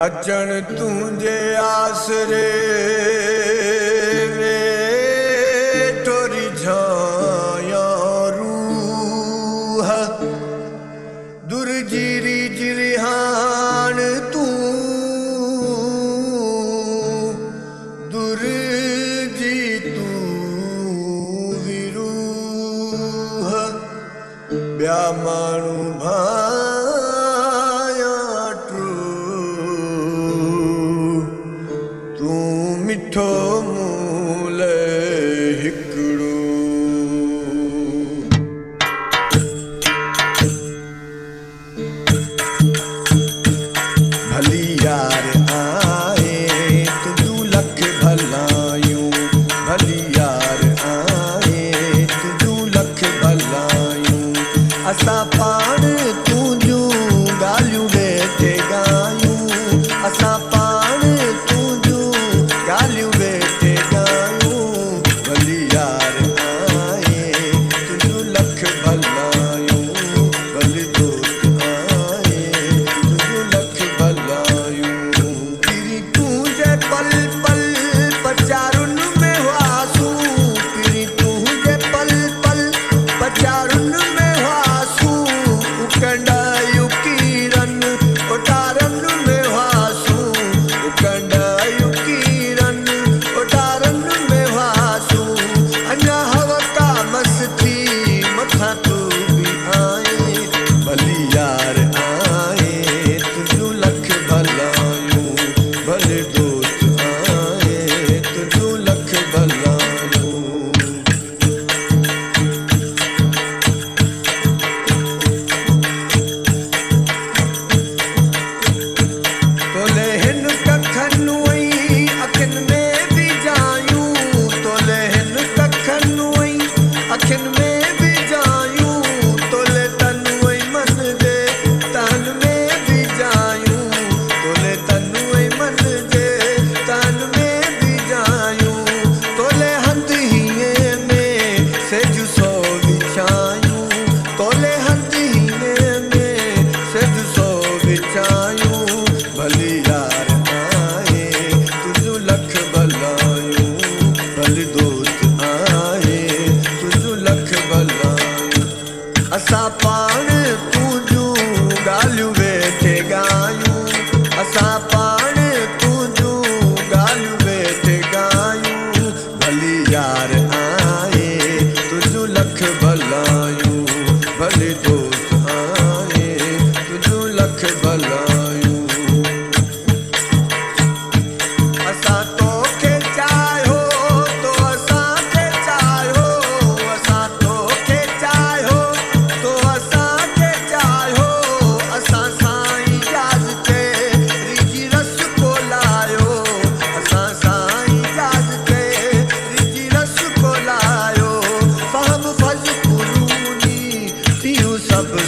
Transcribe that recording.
अचण तुझे आसरे वे टोरी झाया रूह दुर्जिरी जिरिहान तू दुर्जी तू विरूह ब्या मानू मिठो मूल हिकड़ो भली यार आए तुझू लख भलायूं भली यार आए तुझू लख भलायूं असां पाण तुझू ॻाल्हियूं वेठे ॻायूं असां पाण तुझू ॻाल्हियूं वेठे ॻायूं भली यार आए तुझू लख भलायूं भली दोस्त आए तुझू लख भलायूं तेरी तुझे पल पल पचारुन में वासूं तेरी तुझे पल पल पचारुन में वासूं उकंडायूं कीरन उतारन में वासूं उकंडायूं कीरन उतारन में वासूं अञा हवका मस्ती मथा तू भी आए भली यार आए तुझू लख भलायूं भले दोस्त आए तुझू लख भलायूं तोले हिन कखन वई अखिन में भी जायूं तोले हिन कखन वई अखिन में भी जायूं तोले तन वई मन जे तन में भी जायूं तोले तन वई मन जे तन में भी जायूं तोले हंध हीने में सेज सो विछायूं तोले हंध हीने में सेज सो विछायूं भली यार आए तुझू लख भलायूं भली दोस्त आए तुझू लख भलायूं असां पाण तुझू ॻाल्हियूं वेठे ॻायूं असां पाण तुझू ॻाल्हियूं वेठे ॻायूं भली यार आए तुझू लख भलायूं भली दोस्त आए तुझू लख भलायूं असां तोखे चाहियो तो असांखे चाहियो असां तोखे चाहियो तो असांखे चाहियो असां साईं जाज़ ते रिजी रस कोलायो असां साईं जाज़ ते रिजी रस कोलायो फहम फज़ कुरूनी तियूं सभु